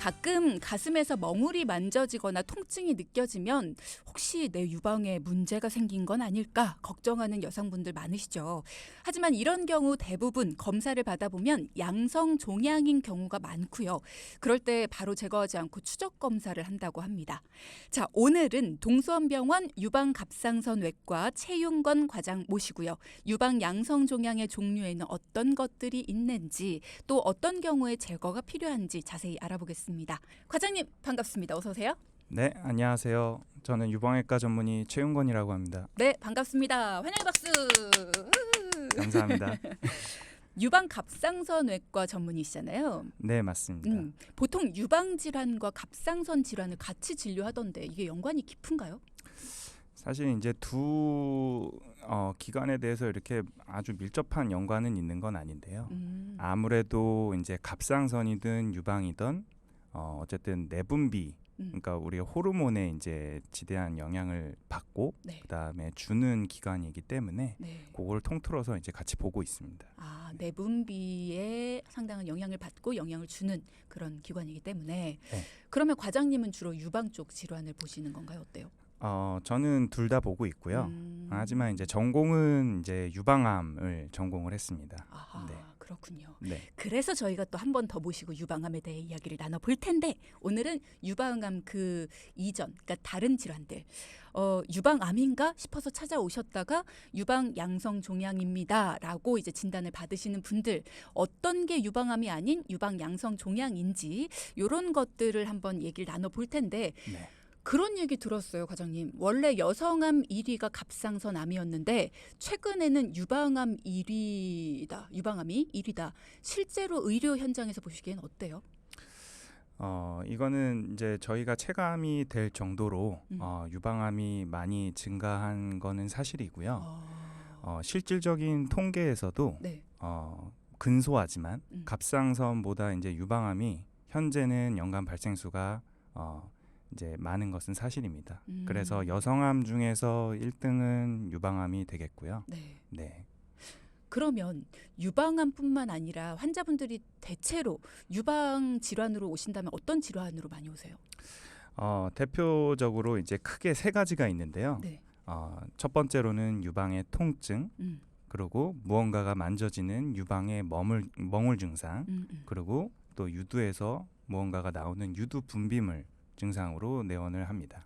가끔 가슴에서 멍울이 만져지거나 통증이 느껴지면 혹시 내 유방에 문제가 생긴 건 아닐까 걱정하는 여성분들 많으시죠. 하지만 이런 경우 대부분 검사를 받아보면 양성 종양인 경우가 많고요. 그럴 때 바로 제거하지 않고 추적 검사를 한다고 합니다. 자, 오늘은 동수원병원 유방갑상선외과 최윤건 과장 모시고요. 유방 양성 종양의 종류에는 어떤 것들이 있는지 또 어떤 경우에 제거가 필요한지 자세히 알아보겠습니다. 과장님 반갑습니다. 어서 오세요. 네, 안녕하세요. 저는 유방외과 전문의 최윤건이라고 합니다. 네, 반갑습니다. 환영의 박수. 감사합니다. 유방갑상선외과 전문의시잖아요. 네, 맞습니다. 보통 유방질환과 갑상선 질환을 같이 진료하던데 이게 연관이 깊은가요? 사실 이제 두 기관에 대해서 이렇게 아주 밀접한 연관은 있는 건 아닌데요. 아무래도 이제 갑상선이든 유방이든 어쨌든 내분비, 그러니까 우리가 호르몬에 이제 지대한 영향을 받고 네. 그다음에 주는 기관이기 때문에 네. 그걸 통틀어서 이제 같이 보고 있습니다. 아, 내분비에 상당한 영향을 받고 영향을 주는 그런 기관이기 때문에 네. 그러면 과장님은 주로 유방 쪽 질환을 보시는 건가요? 어때요? 저는 둘 다 보고 있고요. 하지만 이제 전공은 이제 유방암을 전공을 했습니다. 아하, 네. 그렇군요. 네. 그래서 저희가 또 한 번 더 모시고 유방암에 대해 이야기를 나눠볼 텐데 오늘은 유방암 그 이전, 그러니까 다른 질환들 유방암인가 싶어서 찾아오셨다가 유방 양성 종양입니다라고 이제 진단을 받으시는 분들 어떤 게 유방암이 아닌 유방 양성 종양인지 이런 것들을 한번 얘기를 나눠볼 텐데 네. 그런 얘기 들었어요, 과장님. 원래 여성암 1위가 갑상선암이었는데 최근에는 유방암 1위다. 유방암이 1위다. 실제로 의료 현장에서 보시기엔 어때요? 이거는 이제 저희가 체감이 될 정도로 유방암이 많이 증가한 거는 사실이고요. 실질적인 통계에서도 네. 근소하지만 갑상선보다 이제 유방암이 현재는 연간 발생 수가 이제 많은 것은 사실입니다. 그래서 여성암 중에서 1등은 유방암이 되겠고요. 네. 네. 그러면 유방암뿐만 아니라 환자분들이 대체로 유방 질환으로 오신다면 어떤 질환으로 많이 오세요? 대표적으로 이제 크게 세 가지가 있는데요. 네. 첫 번째로는 유방의 통증, 그리고 무언가가 만져지는 유방의 멍울 증상, 그리고 또 유두에서 무언가가 나오는 유두 분비물 증상으로 내원을 합니다.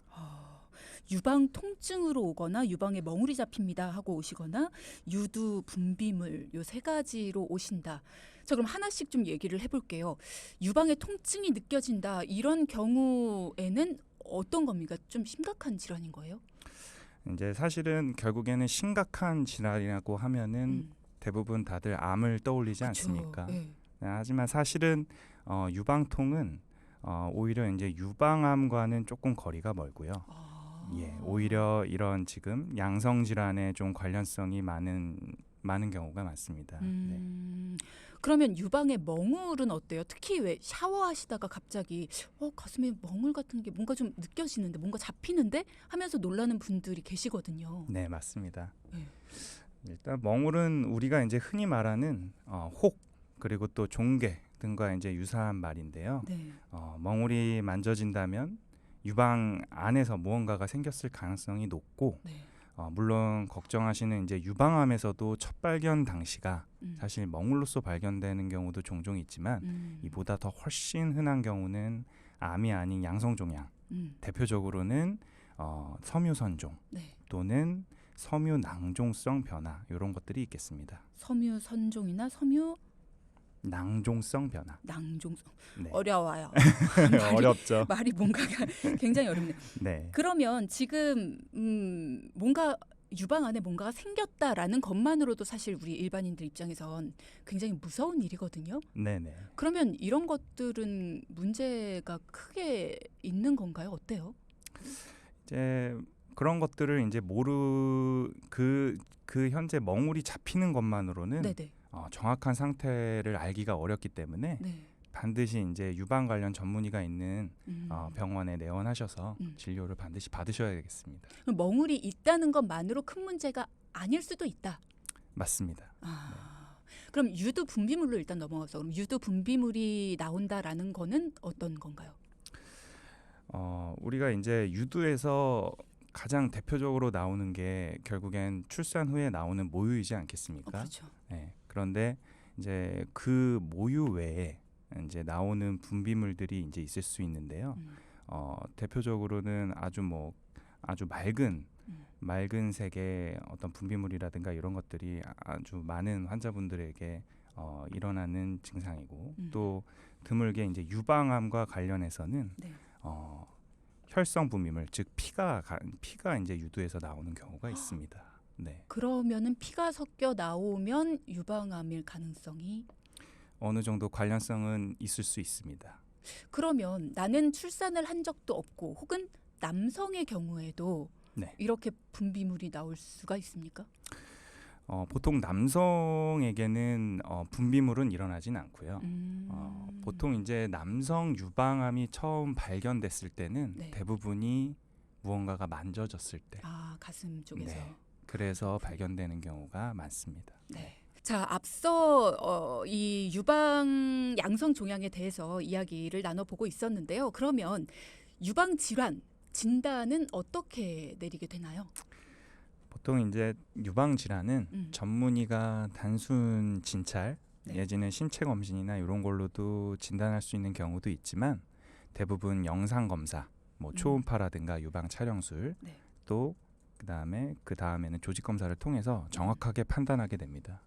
유방 통증으로 오거나 유방에 멍울이 잡힙니다 하고 오시거나 유두 분비물 요 세 가지로 오신다. 자, 그럼 하나씩 좀 얘기를 해볼게요. 유방에 통증이 느껴진다 이런 경우에는 어떤 겁니까? 좀 심각한 질환인 거예요? 이제 사실은 결국에는 심각한 질환이라고 하면은 대부분 다들 암을 떠올리지 그쵸. 않습니까? 네. 하지만 사실은 유방통은 오히려 이제 유방암과는 조금 거리가 멀고요. 예, 오히려 이런 지금 양성 질환에 좀 관련성이 많은 경우가 많습니다. 네. 그러면 유방의 멍울은 어때요? 특히 왜 샤워하시다가 갑자기 가슴에 멍울 같은 게 뭔가 좀 느껴지는데 뭔가 잡히는데 하면서 놀라는 분들이 계시거든요. 네, 맞습니다. 네. 일단 멍울은 우리가 이제 흔히 말하는 혹 그리고 또 종괴 등과 이제 유사한 말인데요. 네. 멍울이 만져진다면 유방 안에서 무언가가 생겼을 가능성이 높고, 네. 물론 걱정하시는 이제 유방암에서도 첫 발견 당시가 사실 멍울로서 발견되는 경우도 종종 있지만 이보다 더 훨씬 흔한 경우는 암이 아닌 양성종양, 대표적으로는 섬유선종 네. 또는 섬유낭종성 변화 이런 것들이 있겠습니다. 섬유선종이나 섬유 낭종성 변화. 낭종성. 네. 어려워요. 어렵죠. 말이 뭔가가 굉장히 어렵네요. 네. 그러면 지금 뭔가 유방 안에 뭔가가 생겼다라는 것만으로도 사실 우리 일반인들 입장에선 굉장히 무서운 일이거든요. 네네. 그러면 이런 것들은 문제가 크게 있는 건가요? 어때요? 이제 그런 것들을 이제 그 현재 멍울이 잡히는 것만으로는 네네. 정확한 상태를 알기가 어렵기 때문에 네. 반드시 이제 유방 관련 전문의가 있는 병원에 내원하셔서 진료를 반드시 받으셔야 되겠습니다. 그럼 멍울이 있다는 것만으로 큰 문제가 아닐 수도 있다. 맞습니다. 아, 그럼 유두 분비물로 일단 넘어가서 그럼 유두 분비물이 나온다라는 거는 어떤 건가요? 우리가 이제 유두에서 가장 대표적으로 나오는 게 결국엔 출산 후에 나오는 모유이지 않겠습니까? 그렇죠. 네. 그런데 이제 그 모유 외에 이제 나오는 분비물들이 이제 있을 수 있는데요. 대표적으로는 아주 맑은 색의 어떤 분비물이라든가 이런 것들이 아주 많은 환자분들에게 일어나는 증상이고 또 드물게 이제 유방암과 관련해서는 네. 혈성 분비물 즉 피가 이제 유두에서 나오는 경우가 있습니다. 네. 그러면은 피가 섞여 나오면 유방암일 가능성이 어느 정도 관련성은 있을 수 있습니다. 그러면 나는 출산을 한 적도 없고 혹은 남성의 경우에도 네. 이렇게 분비물이 나올 수가 있습니까? 보통 남성에게는 분비물은 일어나진 않고요. 보통 이제 남성 유방암이 처음 발견됐을 때는 네. 대부분이 무언가가 만져졌을 때, 가슴 쪽에서. 네. 그래서 발견되는 경우가 많습니다. 네. 자, 앞서 이 유방 양성 종양에 대해서 이야기를 나눠보고 있었는데요. 그러면 유방 질환 진단은 어떻게 내리게 되나요? 보통 이제 유방 질환은 전문의가 단순 진찰 네. 내지는 신체 검진이나 이런 걸로도 진단할 수 있는 경우도 있지만 대부분 영상 검사, 초음파라든가 유방 촬영술 네. 또 그다음에는 조직 검사를 통해서 정확하게 판단하게 됩니다.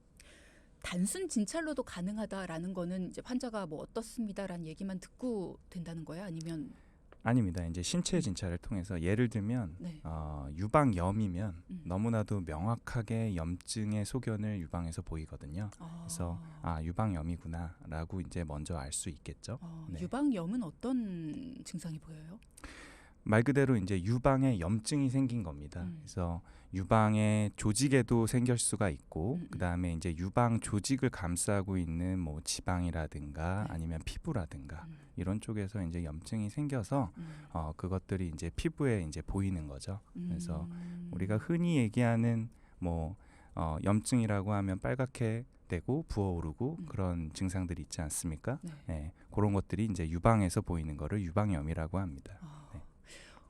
단순 진찰로도 가능하다라는 거는 이제 환자가 뭐 어떻습니다라는 얘기만 듣고 된다는 거예요? 아니면 아닙니다. 이제 신체 진찰을 통해서 예를 들면 네. 유방염이면 너무나도 명확하게 염증의 소견을 유방에서 보이거든요. 그래서 유방염이구나라고 이제 먼저 알 수 있겠죠. 네. 유방염은 어떤 증상이 보여요? 말 그대로 이제 유방에 염증이 생긴 겁니다. 그래서 유방의 조직에도 생길 수가 있고 그다음에 이제 유방 조직을 감싸고 있는 뭐 지방이라든가 네. 아니면 피부라든가 이런 쪽에서 이제 염증이 생겨서 그것들이 이제 피부에 이제 보이는 거죠. 그래서 우리가 흔히 얘기하는 염증이라고 하면 빨갛게 되고 부어오르고 그런 증상들이 있지 않습니까? 네. 네, 그런 것들이 이제 유방에서 보이는 거를 유방염이라고 합니다.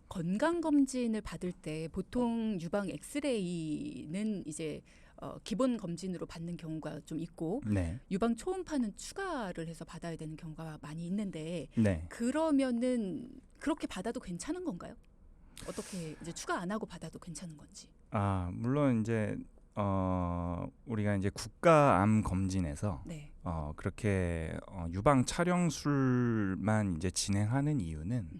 건강 검진을 받을 때 보통 유방 엑스레이는 이제 기본 검진으로 받는 경우가 좀 있고 네. 유방 초음파는 추가를 해서 받아야 되는 경우가 많이 있는데 네. 그러면은 그렇게 받아도 괜찮은 건가요? 어떻게 이제 추가 안 하고 받아도 괜찮은 건지? 물론 이제 우리가 이제 국가암 검진에서 네. 그렇게 유방 촬영술만 이제 진행하는 이유는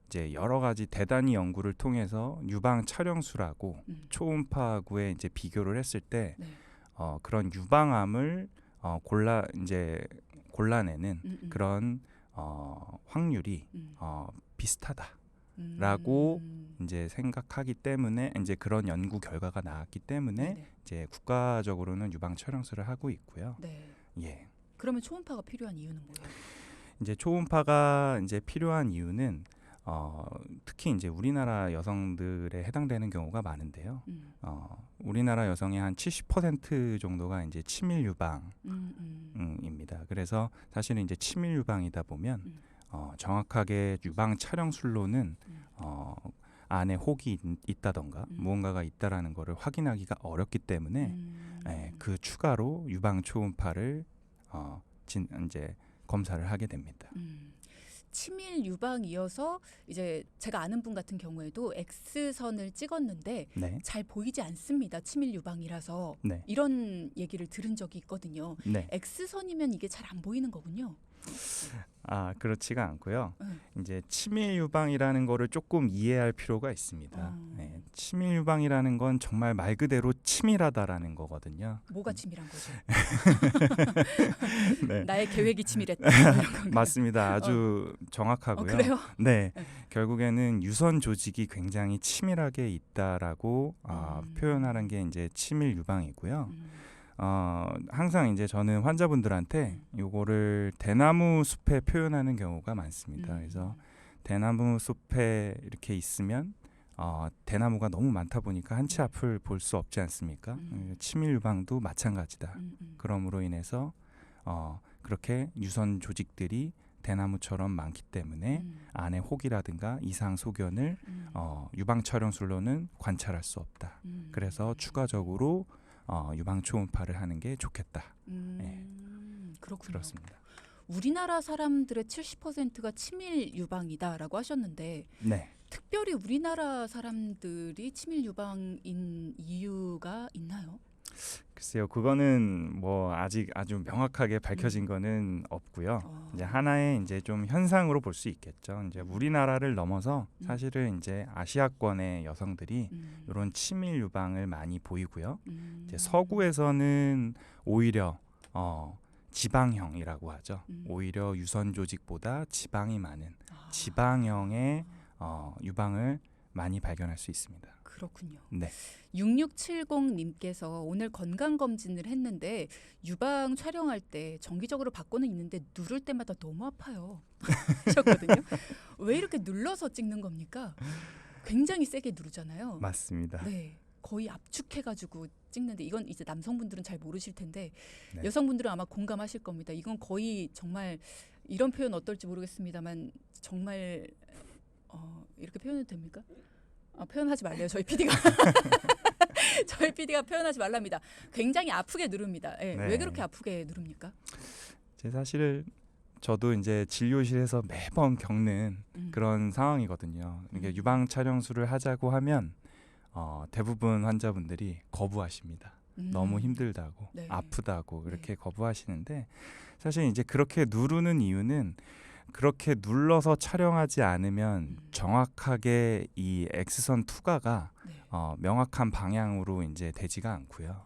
이제 여러 가지 대단히 연구를 통해서 유방 촬영술하고 초음파하고의 이제 비교를 했을 때 네. 그런 유방암을 골라내는 그런 확률이 비슷하다라고 이제 생각하기 때문에 이제 그런 연구 결과가 나왔기 때문에 네. 이제 국가적으로는 유방 촬영술을 하고 있고요. 네. 예. 그러면 초음파가 필요한 이유는 뭐예요? 이제 초음파가 이제 필요한 이유는 특히 이제 우리나라 여성들에 해당되는 경우가 많은데요. 우리나라 여성의 한 70% 정도가 이제 치밀 유방입니다. 그래서 사실은 이제 치밀 유방이다 보면 정확하게 유방 촬영술로는 안에 혹이 있다던가 무언가가 있다라는 거를 확인하기가 어렵기 때문에 그 추가로 유방 초음파를 이제 검사를 하게 됩니다. 치밀 유방이어서 이제 제가 아는 분 같은 경우에도 X선을 찍었는데 네. 잘 보이지 않습니다. 치밀 유방이라서 네. 이런 얘기를 들은 적이 있거든요. 네. X선이면 이게 잘 안 보이는 거군요. 그렇지가 않고요. 이제 치밀 유방이라는 거를 조금 이해할 필요가 있습니다. 네, 치밀 유방이라는 건 정말 말 그대로 치밀하다라는 거거든요. 뭐가 치밀한 거죠? 네. 나의 계획이 치밀했다. 이런 건가요? 맞습니다. 아주 정확하고요. 그래요? 네, 결국에는 유선 조직이 굉장히 치밀하게 있다라고 표현하는 게 이제 치밀 유방이고요. 항상 이제 저는 환자분들한테 요거를 대나무 숲에 표현하는 경우가 많습니다. 그래서 대나무 숲에 이렇게 있으면 대나무가 너무 많다 보니까 한치 앞을 볼 수 없지 않습니까? 치밀 유방도 마찬가지다. 그러므로 인해서 그렇게 유선 조직들이 대나무처럼 많기 때문에 안에 혹이라든가 이상 소견을 유방 촬영술로는 관찰할 수 없다. 그래서 추가적으로 유방 초음파를 하는 게 좋겠다. 네. 그렇군요. 그렇습니다. 우리나라 사람들의 70%가 치밀 유방이다라고 하셨는데 네. 특별히 우리나라 사람들이 치밀 유방인 이유가 있나요? 글쎄요, 그거는 뭐 아직 아주 명확하게 밝혀진 거는 없고요. 이제 하나의 이제 좀 현상으로 볼 수 있겠죠. 이제 우리나라를 넘어서 사실은 이제 아시아권의 여성들이 이런 치밀 유방을 많이 보이고요. 이제 서구에서는 오히려 지방형이라고 하죠. 오히려 유선 조직보다 지방이 많은 지방형의 유방을 많이 발견할 수 있습니다. 그렇군요. 네. 6670님께서 오늘 건강검진을 했는데 유방 촬영할 때 정기적으로 받고는 있는데 누를 때마다 너무 아파요 하셨거든요. 왜 이렇게 눌러서 찍는 겁니까? 굉장히 세게 누르잖아요. 맞습니다. 네, 거의 압축해가지고 찍는데 이건 이제 남성분들은 잘 모르실 텐데 네. 여성분들은 아마 공감하실 겁니다. 이건 거의 정말 이런 표현 어떨지 모르겠습니다만 정말 이렇게 표현해도 됩니까? 표현하지 말래요. 저희 PD가 저희 PD가 표현하지 말랍니다. 굉장히 아프게 누릅니다. 네. 네. 왜 그렇게 아프게 누릅니까? 제 사실 저도 이제 진료실에서 매번 겪는 그런 상황이거든요. 이게 유방 촬영술을 하자고 하면 대부분 환자분들이 거부하십니다. 너무 힘들다고, 네. 아프다고 이렇게 거부하시는데 사실 이제 그렇게 누르는 이유는 그렇게 눌러서 촬영하지 않으면 정확하게 이 X선 투과가 네. 명확한 방향으로 이제 되지가 않고요.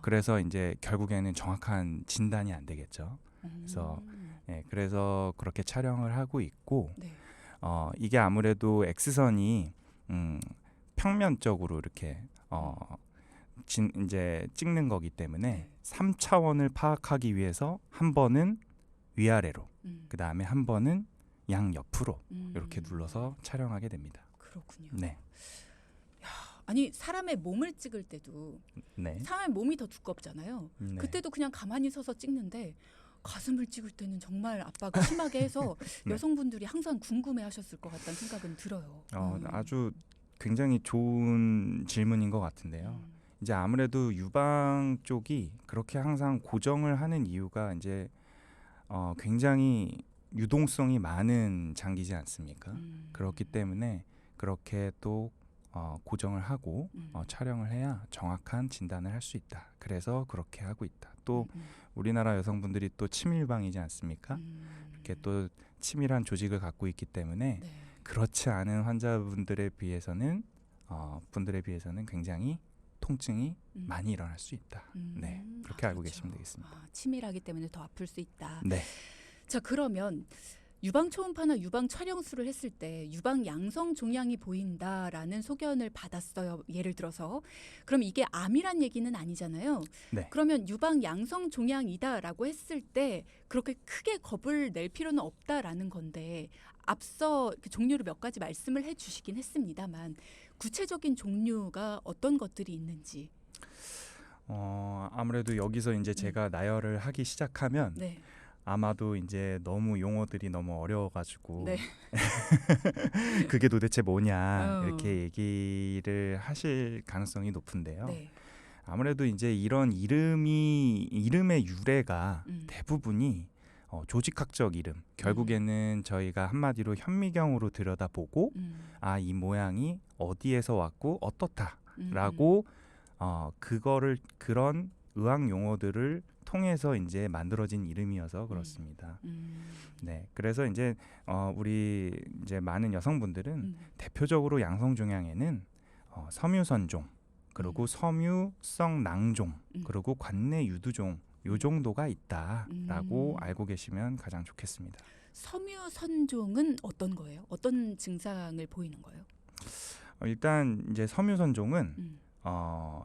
그래서 이제 결국에는 정확한 진단이 안 되겠죠. 그래서 그렇게 촬영을 하고 있고 네. 이게 아무래도 X선이 평면적으로 이렇게 이제 찍는 거기 때문에 네. 3차원을 파악하기 위해서 한 번은 위아래로 그 다음에 한 번은 양옆으로 이렇게 눌러서 촬영하게 됩니다. 그렇군요. 네. 아니 사람의 몸을 찍을 때도 네. 사람의 몸이 더 두껍잖아요. 네. 그때도 그냥 가만히 서서 찍는데 가슴을 찍을 때는 정말 압박을 심하게 해서 네. 여성분들이 항상 궁금해하셨을 것 같다는 생각은 들어요. 아주 굉장히 좋은 질문인 것 같은데요. 이제 아무래도 유방 쪽이 그렇게 항상 고정을 하는 이유가 이제 굉장히 유동성이 많은 장기지 않습니까? 그렇기 때문에 그렇게 또 고정을 하고 촬영을 해야 정확한 진단을 할 수 있다. 그래서 그렇게 하고 있다. 또 우리나라 여성분들이 또 치밀 유방이지 않습니까? 이렇게 또 치밀한 조직을 갖고 있기 때문에 네. 그렇지 않은 환자분들에 비해서는 굉장히 통증이 많이 일어날 수 있다. 네, 그렇게 알고 그렇죠. 계시면 되겠습니다. 치밀하기 때문에 더 아플 수 있다. 네. 자, 그러면 유방 초음파나 유방 촬영술을 했을 때 유방 양성 종양이 보인다라는 소견을 받았어요. 예를 들어서 그럼 이게 암이란 얘기는 아니잖아요. 네. 그러면 유방 양성 종양이다라고 했을 때 그렇게 크게 겁을 낼 필요는 없다라는 건데 앞서 종류를 몇 가지 말씀을 해주시긴 했습니다만 구체적인 종류가 어떤 것들이 있는지. 아무래도 여기서 이제 제가 나열을 하기 시작하면 네. 아마도 이제 너무 용어들이 너무 어려워가지고 네. 그게 도대체 뭐냐 이렇게 얘기를 하실 가능성이 높은데요. 네. 아무래도 이제 이런 이름의 유래가 대부분이 조직학적 이름, 결국에는 저희가 한마디로 현미경으로 들여다보고 이 모양이 어디에서 왔고 어떻다라고 그런 의학 용어들을 통해서 이제 만들어진 이름이어서 그렇습니다. 네, 그래서 이제 우리 이제 많은 여성분들은 대표적으로 양성 종양에는 섬유선종, 그리고 섬유성 낭종, 그리고 관내 유두종 요 정도가 있다라고 알고 계시면 가장 좋겠습니다. 섬유선종은 어떤 거예요? 어떤 증상을 보이는 거예요? 일단 이제 섬유선종은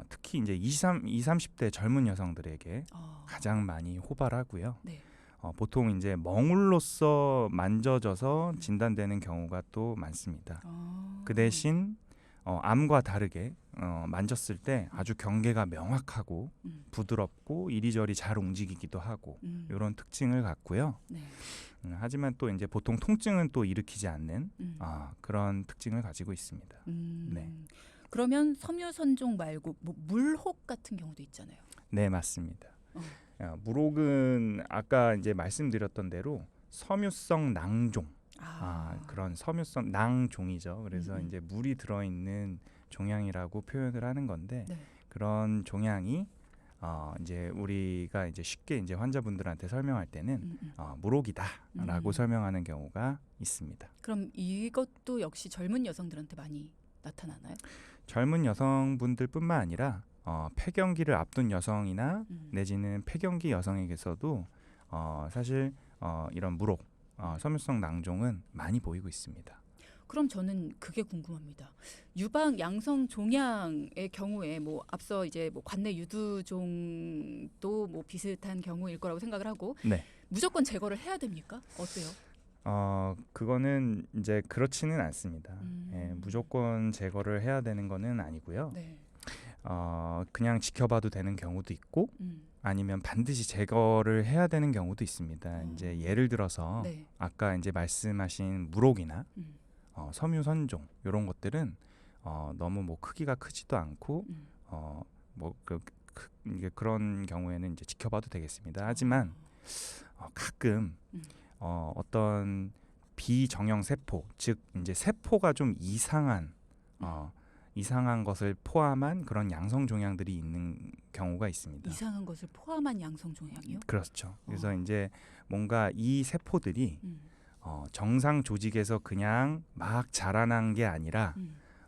특히 이제 20, 30대 젊은 여성들에게 가장 많이 호발하고요. 네. 보통 이제 멍울로서 만져져서 진단되는 경우가 또 많습니다. 그 대신 암과 다르게 만졌을 때 아주 경계가 명확하고 부드럽고 이리저리 잘 움직이기도 하고 이런 특징을 갖고요. 네. 하지만 또 이제 보통 통증은 또 일으키지 않는 그런 특징을 가지고 있습니다. 네. 그러면 섬유선종 말고 뭐 물혹 같은 경우도 있잖아요. 네, 맞습니다. 물혹은 아까 이제 말씀드렸던 대로 섬유성 낭종, 그런 섬유성 낭종이죠. 그래서 이제 물이 들어있는 종양이라고 표현을 하는 건데 네. 그런 종양이 이제 우리가 이제 쉽게 이제 환자분들한테 설명할 때는 물혹이다라고 설명하는 경우가 있습니다. 그럼 이것도 역시 젊은 여성들한테 많이 나타나나요? 젊은 여성분들뿐만 아니라 폐경기를 앞둔 여성이나 내지는 폐경기 여성에게서도 사실 이런 물혹, 섬유성 낭종은 많이 보이고 있습니다. 그럼 저는 그게 궁금합니다. 유방 양성 종양의 경우에 뭐 앞서 이제 뭐 관내 유두종도 뭐 비슷한 경우일 거라고 생각을 하고 네. 무조건 제거를 해야 됩니까? 어때요? 그거는 이제 그렇지는 않습니다. 예, 무조건 제거를 해야 되는 거는 아니고요. 네. 그냥 지켜봐도 되는 경우도 있고 아니면 반드시 제거를 해야 되는 경우도 있습니다. 이제 예를 들어서 네. 아까 이제 말씀하신 물혹이나 섬유선종 이런 것들은 너무 뭐 크기가 크지도 않고 이게 그런 경우에는 이제 지켜봐도 되겠습니다. 하지만 가끔 어떤 비정형 세포, 즉 이제 세포가 좀 이상한 것을 포함한 그런 양성 종양들이 있는 경우가 있습니다. 이상한 것을 포함한 양성 종양이요? 그렇죠. 그래서 이제 뭔가 이 세포들이 정상 조직에서 그냥 막 자라난 게 아니라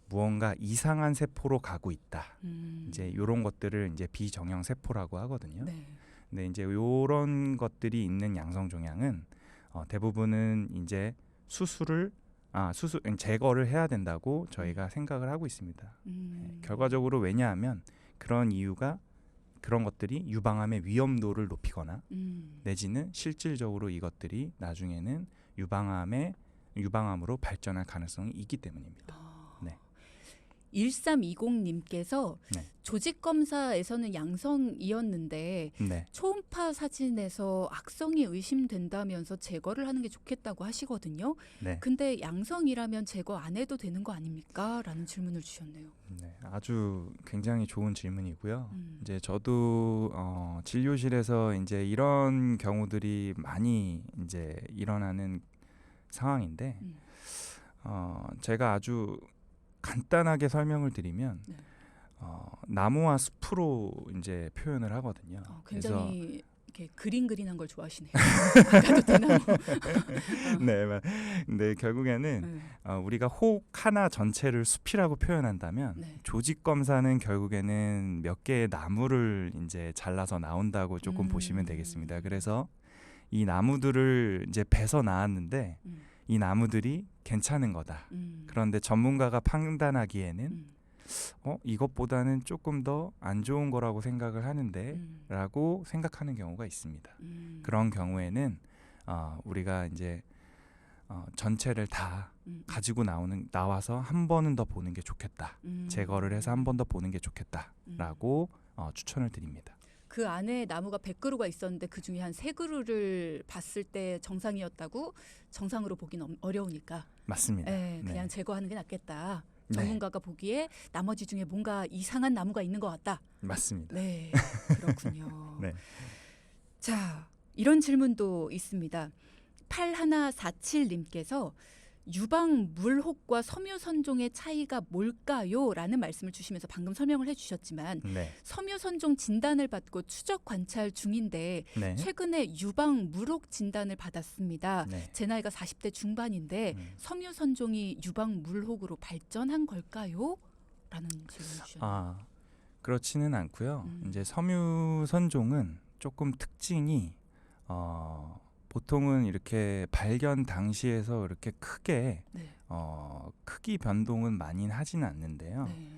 무언가 이상한 세포로 가고 있다. 이제 이런 것들을 이제 비정형 세포라고 하거든요. 네. 근데 이제 이런 것들이 있는 양성 종양은 대부분은 이제 제거를 해야 된다고 저희가 생각을 하고 있습니다. 결과적으로 왜냐하면 그런 것들이 유방암의 위험도를 높이거나 내지는 실질적으로 이것들이 나중에는 유방암으로 발전할 가능성이 있기 때문입니다. 네. 1320님께서 네. 조직 검사에서는 양성이었는데 네. 초음파 사진에서 악성이 의심된다면서 제거를 하는 게 좋겠다고 하시거든요. 네. 근데 양성이라면 제거 안 해도 되는 거 아닙니까? 라는 질문을 주셨네요. 네, 아주 굉장히 좋은 질문이고요. 이제 저도 진료실에서 이제 이런 경우들이 많이 이제 일어나는 상황인데 제가 아주 간단하게 설명을 드리면 네. 나무와 숲으로 이제 표현을 하거든요. 굉장히 이렇게 그린한 걸 좋아하시네요. 아까도 대나무. 네, 결국에는 우리가 혹 하나 전체를 숲이라고 표현한다면 네. 조직 검사는 결국에는 몇 개의 나무를 이제 잘라서 나온다고 조금 보시면 되겠습니다. 그래서 이 나무들을 이제 베서 나왔는데 이 나무들이 괜찮은 거다. 그런데 전문가가 판단하기에는 이것보다는 조금 더 안 좋은 거라고 생각을 하는데 라고 생각하는 경우가 있습니다. 그런 경우에는 우리가 이제 전체를 다 가지고 나와서 한 번은 더 보는 게 좋겠다. 제거를 해서 한 번 더 보는 게 좋겠다라고 추천을 드립니다. 그 안에 나무가 100그루가 있었는데 그중에 한 3그루를 봤을 때 정상이었다고 정상으로 보기는 어려우니까 맞습니다. 네, 그냥 네. 제거하는 게 낫겠다. 전문가가 보기에 나머지 중에 뭔가 이상한 나무가 있는 것 같다. 맞습니다. 네, 그렇군요. 네. 자, 이런 질문도 있습니다. 8147님께서 유방 물혹과 섬유선종의 차이가 뭘까요? 라는 말씀을 주시면서 방금 설명을 해주셨지만 네. 섬유선종 진단을 받고 추적 관찰 중인데 네. 최근에 유방 물혹 진단을 받았습니다. 네. 제 나이가 40대 중반인데 섬유선종이 유방 물혹으로 발전한 걸까요? 라는 질문 주셨네요. 그렇지는 않고요. 이제 섬유선종은 조금 특징이 보통은 이렇게 발견 당시에서 이렇게 크게 네. 크기 변동은 많이 하지는 않는데요. 네.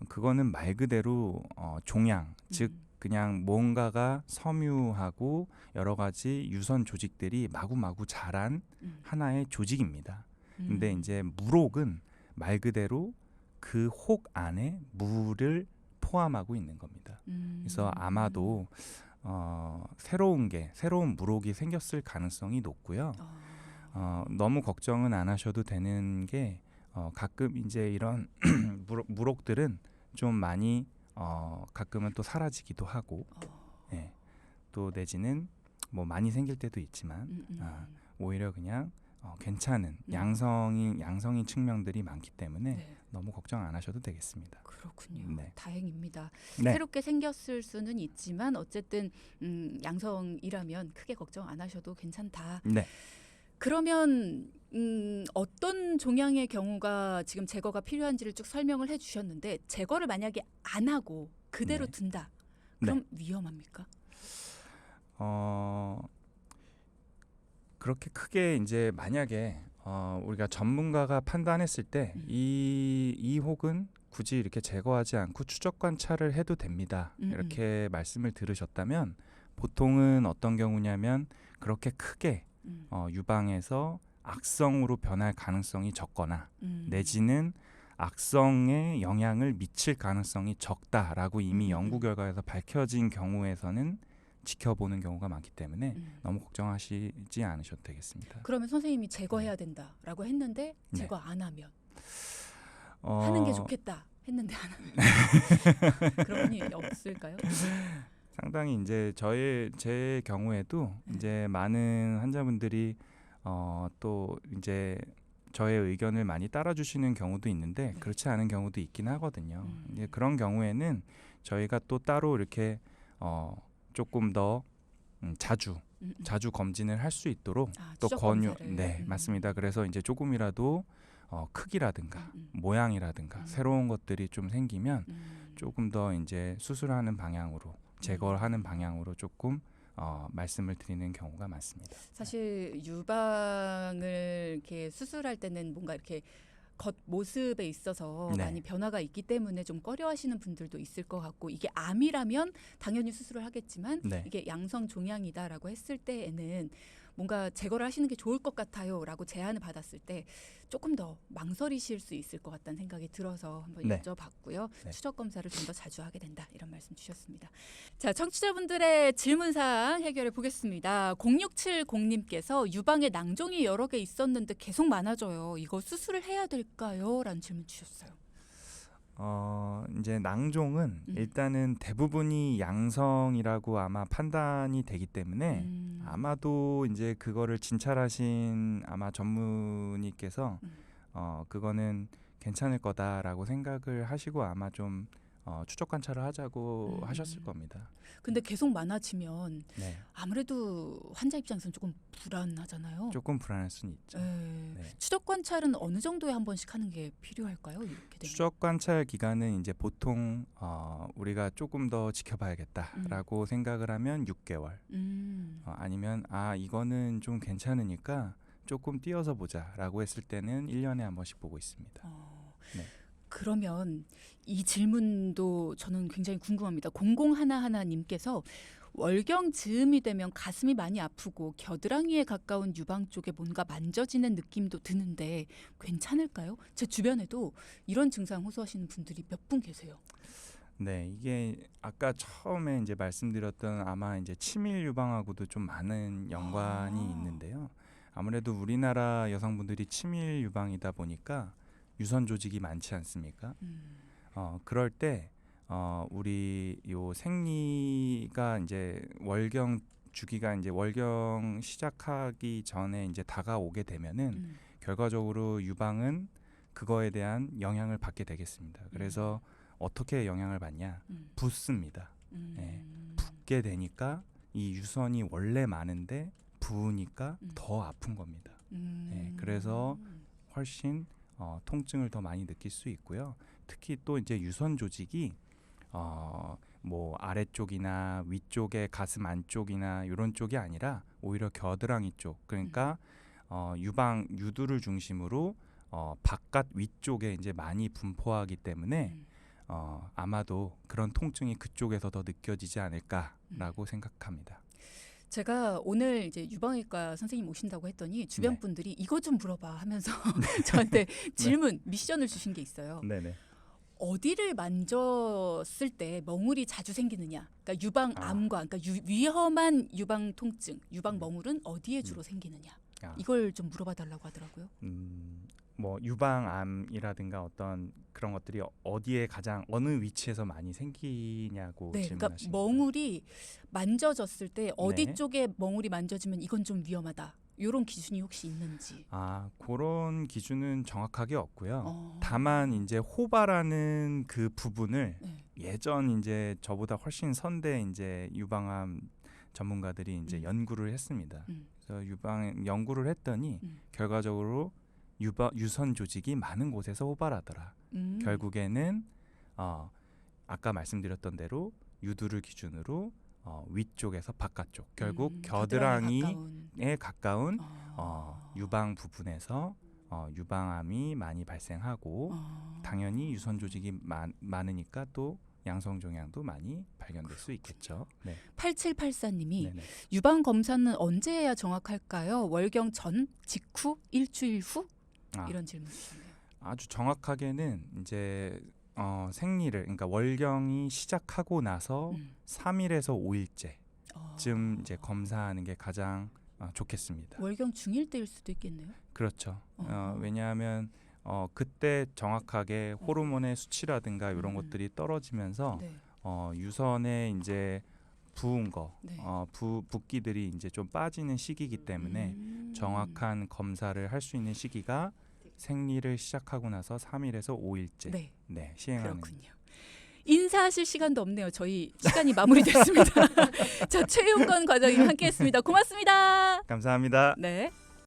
그거는 말 그대로 종양, 즉 그냥 뭔가가 섬유하고 여러 가지 유선 조직들이 마구마구 자란 하나의 조직입니다. 근데 이제 물혹은 말 그대로 그 혹 안에 물을 포함하고 있는 겁니다. 그래서 아마도 새로운 물혹이 생겼을 가능성이 높고요. 너무 걱정은 안 하셔도 되는 게 가끔 이제 이런 물혹들은 좀 많이 가끔은 또 사라지기도 하고, 예, 또 내지는 뭐 많이 생길 때도 있지만 오히려 그냥 괜찮은 양성인 측면들이 많기 때문에 네. 너무 걱정 안 하셔도 되겠습니다. 그렇군요. 네. 다행입니다. 네. 새롭게 생겼을 수는 있지만 어쨌든 양성이라면 크게 걱정 안 하셔도 괜찮다. 네. 그러면 어떤 종양의 경우가 지금 제거가 필요한지를 쭉 설명을 해주셨는데 제거를 만약에 안 하고 그대로 네. 둔다. 그럼 위험합니까? 그렇게 크게 이제 만약에 우리가 전문가가 판단했을 때 이 혹은 굳이 이렇게 제거하지 않고 추적 관찰을 해도 됩니다. 이렇게 말씀을 들으셨다면 보통은 어떤 경우냐면 그렇게 크게 유방에서 악성으로 변할 가능성이 적거나 내지는 악성에 영향을 미칠 가능성이 적다라고 이미 연구 결과에서 밝혀진 경우에서는 지켜보는 경우가 많기 때문에 너무 걱정하시지 않으셔도 되겠습니다. 그러면 선생님이 제거해야 된다라고 했는데 네. 제거 안 하면 하는 게 좋겠다 했는데 안 하는 그런 일이 없을까요? 상당히 이제 제 경우에도 이제 많은 환자분들이 또 이제 저의 의견을 많이 따라주시는 경우도 있는데 그렇지 않은 경우도 있긴 하거든요. 이제 그런 경우에는 저희가 또 따로 이렇게 조금 더 자주 검진을 할 수 있도록 또 권유. 네, 맞습니다. 그래서 이제 조금이라도 크기라든가 모양이라든가 새로운 것들이 좀 생기면 조금 더 이제 수술하는 방향으로 제거하는 방향으로 조금 말씀을 드리는 경우가 많습니다. 사실 유방을 이렇게 수술할 때는 뭔가 이렇게 겉 모습에 있어서 네. 많이 변화가 있기 때문에 좀 꺼려하시는 분들도 있을 것 같고 이게 암이라면 당연히 수술을 하겠지만 네. 이게 양성 종양이다라고 했을 때에는 뭔가 제거를 하시는 게 좋을 것 같아요라고 제안을 받았을 때 조금 더 망설이실 수 있을 것 같다는 생각이 들어서 한번 네. 여쭤봤고요. 네. 추적 검사를 좀 더 자주 하게 된다 이런 말씀 주셨습니다. 자, 청취자분들의 질문사항 해결해 보겠습니다. 0670님께서 유방에 낭종이 여러 개 있었는데 계속 많아져요. 이거 수술을 해야 될까요? 라는 질문 주셨어요. 이제 낭종은 일단은 대부분이 양성이라고 아마 판단이 되기 때문에 아마도 이제 그거를 진찰하신 아마 전문의께서 그거는 괜찮을 거다라고 생각을 하시고 아마 좀 추적 관찰을 하자고 하셨을 겁니다. 근데 계속 많아지면 네. 아무래도 환자 입장에서는 조금 불안하잖아요. 조금 불안할 수는 있죠. 네. 추적 관찰은 어느 정도에 한 번씩 하는 게 필요할까요? 이렇게 되면? 추적 관찰 기간은 이제 보통 우리가 조금 더 지켜봐야겠다라고 생각을 하면 6개월 아니면 이거는 좀 괜찮으니까 조금 띄어서 보자라고 했을 때는 1년에 한 번씩 보고 있습니다. 네. 그러면 이 질문도 저는 굉장히 궁금합니다. 0011님께서 월경 즈음이 되면 가슴이 많이 아프고 겨드랑이에 가까운 유방 쪽에 뭔가 만져지는 느낌도 드는데 괜찮을까요? 제 주변에도 이런 증상 호소하시는 분들이 몇 분 계세요. 네, 이게 아까 처음에 이제 말씀드렸던 아마 이제 치밀 유방하고도 좀 많은 연관이 있는데요. 아무래도 우리나라 여성분들이 치밀 유방이다 보니까 유선 조직이 많지 않습니까? 그럴 때 우리 요 생리가 이제 월경 주기가 이제 월경 시작하기 전에 이제 다가오게 되면은 결과적으로 유방은 그거에 대한 영향을 받게 되겠습니다. 그래서 어떻게 영향을 받냐? 붓습니다. 네, 붓게 되니까 이 유선이 원래 많은데 부으니까 더 아픈 겁니다. 네, 그래서 훨씬 통증을 더 많이 느낄 수 있고요. 특히 또 이제 유선 조직이 뭐 아래쪽이나 위쪽에 가슴 안쪽이나 이런 쪽이 아니라 오히려 겨드랑이 쪽, 그러니까 유방 유두를 중심으로 바깥 위쪽에 이제 많이 분포하기 때문에 아마도 그런 통증이 그쪽에서 더 느껴지지 않을까라고 생각합니다. 제가 오늘 이제 유방외과 선생님 오신다고 했더니 주변 네. 분들이 이거 좀 물어봐 하면서 저한테 질문, 미션을 주신 게 있어요. 네네. 어디를 만졌을 때 멍울이 자주 생기느냐? 그러니까 유방암과 그러니까 위험한 유방 통증, 유방 멍울은 어디에 주로 생기느냐? 이걸 좀 물어봐 달라고 하더라고요. 뭐 유방암이라든가 어떤 그런 것들이 어디에 가장 어느 위치에서 많이 생기냐고 네, 그러니까 질문하신 멍울이 만져졌을 때 어디 네. 쪽에 멍울이 만져지면 이건 좀 위험하다. 이런 기준이 혹시 있는지. 그런 기준은 정확하게 없고요. 어. 다만 이제 호바라는 그 부분을 네. 예전 이제 저보다 훨씬 선대 이제 유방암 전문가들이 이제 연구를 했습니다. 그래서 유방 연구를 했더니 결과적으로 유선 조직이 많은 곳에서 호발하더라. 결국에는 아까 말씀드렸던 대로 유두를 기준으로 위쪽에서 바깥쪽, 결국 겨드랑이에 가까운 유방 부분에서 유방암이 많이 발생하고 당연히 유선 조직이 많으니까 또 양성 종양도 많이 발견될 수 있겠죠. 네. 8784님이 네네. 유방 검사는 언제 해야 정확할까요? 월경 전, 직후, 일주일 후? 이런 질문 주셨네요. 아주 정확하게는 이제 생리를 그러니까 월경이 시작하고 나서 3일에서 5일째쯤 이제 검사하는 게 가장 좋겠습니다. 월경 중일 때일 수도 있겠네요. 그렇죠. 왜냐하면 그때 정확하게 호르몬의 수치라든가 이런 것들이 떨어지면서 네. 유선에 이제 부은 거, 네. 붓기들이 이제 좀 빠지는 시기이기 때문에 정확한 검사를 할 수 있는 시기가 생리를 시작하고 나서 3일에서 5일째 네. 시행하는. 그렇군요. 인사하실 시간도 없네요. 저희 시간이 마무리됐습니다. 자, 최윤건 과장님 함께했습니다. 고맙습니다. 감사합니다. 네.